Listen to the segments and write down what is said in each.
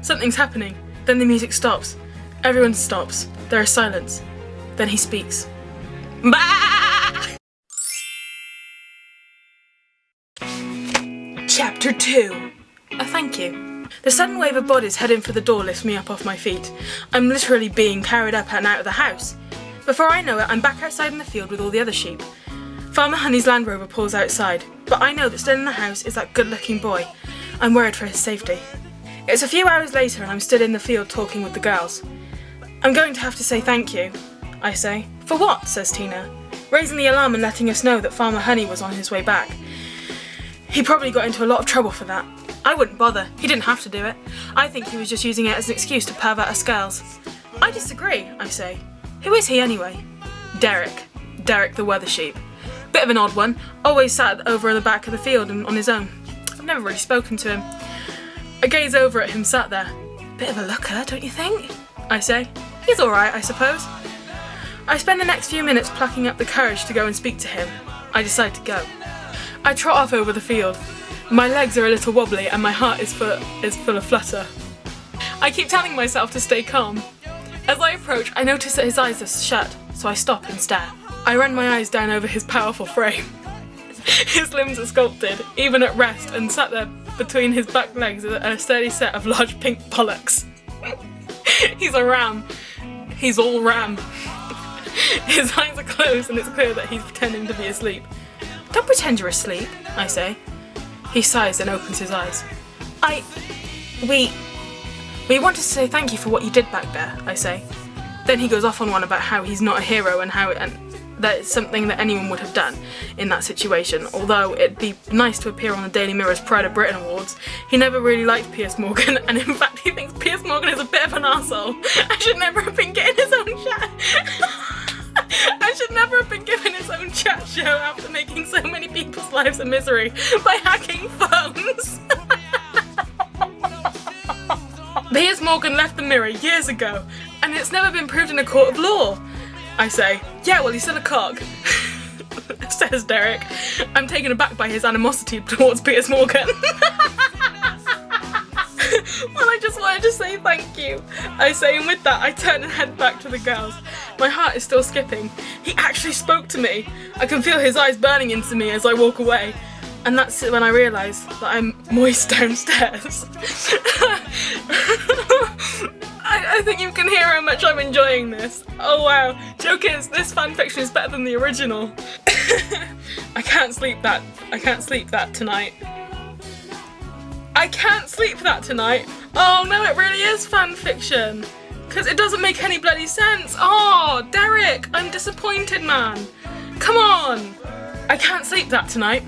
Something's happening. Then the music stops. Everyone stops. There is silence. Then he speaks. Bah! Chapter 2. A thank you. The sudden wave of bodies heading for the door lifts me up off my feet. I'm literally being carried up and out of the house. Before I know it, I'm back outside in the field with all the other sheep. Farmer Honey's Land Rover pulls outside, but I know that still in the house is that good-looking boy. I'm worried for his safety. It's a few hours later and I'm stood in the field talking with the girls. I'm going to have to say thank you, I say. For what? Says Tina, raising the alarm and letting us know that Farmer Honey was on his way back. He probably got into a lot of trouble for that. I wouldn't bother, he didn't have to do it. I think he was just using it as an excuse to pervert us girls. I disagree, I say. Who is he anyway? Derek. Derek the Weathersheep. Bit of an odd one, always sat over in the back of the field and on his own. I've never really spoken to him. I gaze over at him sat there. Bit of a looker, don't you think? I say. He's alright, I suppose. I spend the next few minutes plucking up the courage to go and speak to him. I decide to go. I trot off over the field. My legs are a little wobbly and my heart is full of flutter. I keep telling myself to stay calm. As I approach, I notice that his eyes are shut, so I stop and stare. I run my eyes down over his powerful frame. His limbs are sculpted, even at rest, and sat there between his back legs are a sturdy set of large pink bollocks. He's a ram. He's all ram. His eyes are closed and it's clear that he's pretending to be asleep. Don't pretend you're asleep, I say. He sighs and opens his eyes. We wanted to say thank you for what you did back there, I say. Then he goes off on one about how he's not a hero and that it's something that anyone would have done in that situation. Although it'd be nice to appear on the Daily Mirror's Pride of Britain Awards, he never really liked Piers Morgan, and in fact he thinks Piers Morgan is a bit of an arsehole. I should never have been getting his own chat. I should never have been given his own chat show after making so many people's lives a misery by hacking phones. Piers Morgan left the Mirror years ago, and it's never been proved in a court of law. I say, yeah, well, he's still a cock, says Derek. I'm taken aback by his animosity towards Piers Morgan. Well, I just wanted to say thank you, I say, and with that I turn and head back to the girls. My heart is still skipping. He actually spoke to me. I can feel his eyes burning into me as I walk away. And that's when I realise that I'm moist downstairs. I think you can hear how much I'm enjoying this. Oh wow. Joke is, this fanfiction is better than the original. I can't sleep that tonight. I can't sleep that tonight. Oh no, it really is fanfiction. Because it doesn't make any bloody sense. Oh, Derek, I'm disappointed, man. Come on. I can't sleep that tonight.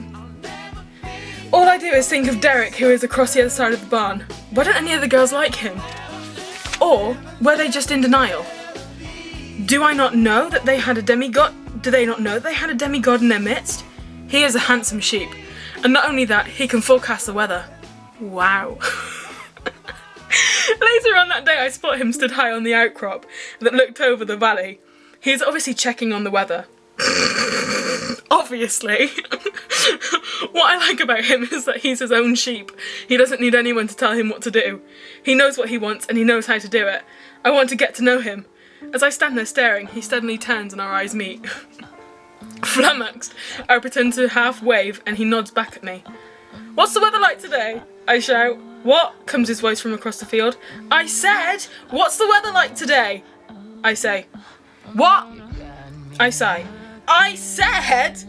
All I do is think of Derek, who is across the other side of the barn. Why don't any of the girls like him? Or were they just in denial? Do I not know that they had a demigod? Do they not know that they had a demigod in their midst? He is a handsome sheep. And not only that, he can forecast the weather. Wow. Later on that day I spot him stood high on the outcrop that looked over the valley. He is obviously checking on the weather. Obviously. What I like about him is that he's his own sheep. He doesn't need anyone to tell him what to do. He knows what he wants and he knows how to do it. I want to get to know him. As I stand there staring, he suddenly turns and our eyes meet. Flummoxed, I pretend to half wave and he nods back at me. What's the weather like today? I shout. What? Comes his voice from across the field. I said, what's the weather like today? I say. What? I sigh. I said,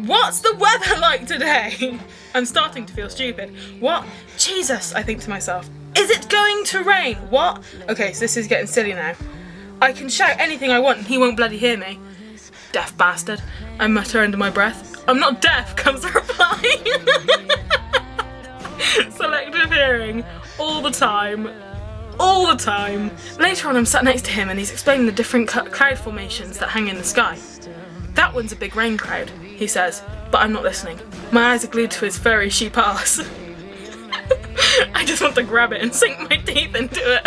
what's the weather like today? I'm starting to feel stupid. What? Jesus, I think to myself. Is it going to rain? What? Okay, so this is getting silly now. I can shout anything I want and he won't bloody hear me. Deaf bastard, I mutter under my breath. I'm not deaf, comes the reply. Selective hearing, all the time. All the time. Later on I'm sat next to him and he's explaining the different cloud formations that hang in the sky. That one's a big rain cloud, he says, but I'm not listening. My eyes are glued to his furry sheep ass. I just want to grab it and sink my teeth into it.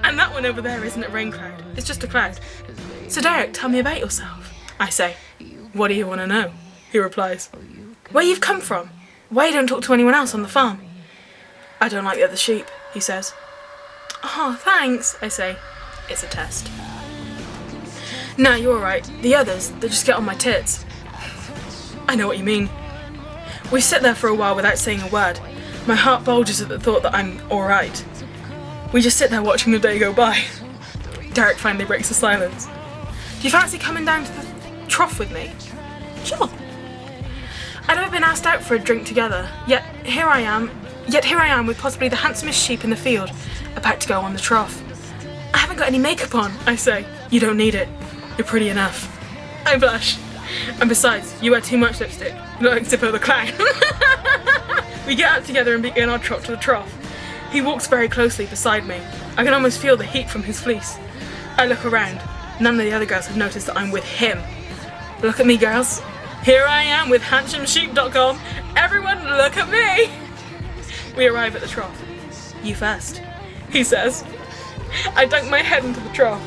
And that one over there isn't a rain cloud, it's just a cloud. So Derek, tell me about yourself, I say. What do you want to know? He replies. Where you've come from? Why you don't talk to anyone else on the farm? I don't like the other sheep. he says. Oh, thanks, I say. It's a test. Nah, you're alright. The others, they just get on my tits. I know what you mean. We sit there for a while without saying a word. My heart bulges at the thought that I'm alright. We just sit there watching the day go by. Derek finally breaks the silence. Do you fancy coming down to the trough with me? Sure. I'd never been asked out for a drink together, yet here I am with possibly the handsomest sheep in the field, about to go on the trough. I haven't got any makeup on, I say. You don't need it. You're pretty enough. I blush. And besides, you wear too much lipstick. You look like Zippo the Clown. We get out together and begin our trot to the trough. He walks very closely beside me. I can almost feel the heat from his fleece. I look around. None of the other girls have noticed that I'm with him. Look at me, girls. Here I am with handsomesheep.com. Everyone look at me. We arrive at the trough. You first, he says. I dunk my head into the trough.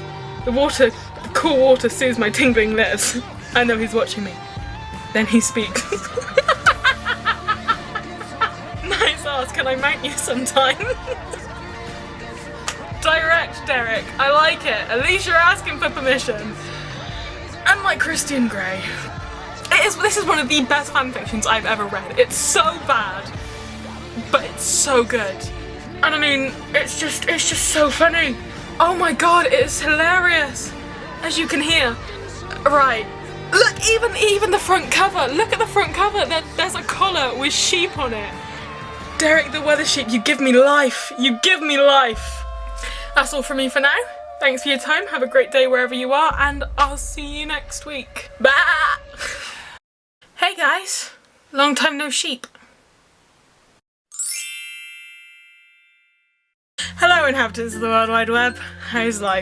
The cool water soothes my tingling lips. I know he's watching me. Then he speaks. Nice ass, can I mount you sometime? Direct, Derek. I like it. At least you're asking for permission. Unlike Christian Grey. This is one of the best fanfictions I've ever read. It's so bad, but it's so good. And I mean, it's just so funny. Oh my god, it's hilarious. As you can hear. Right. Look, even the front cover. Look at the front cover. There's a collar with sheep on it. Derek the Weathersheep, you give me life. You give me life. That's all from me for now. Thanks for your time. Have a great day wherever you are, and I'll see you next week. Bye. Hey guys. Long time no sheep. Hello inhabitants of the World Wide Web. How's life?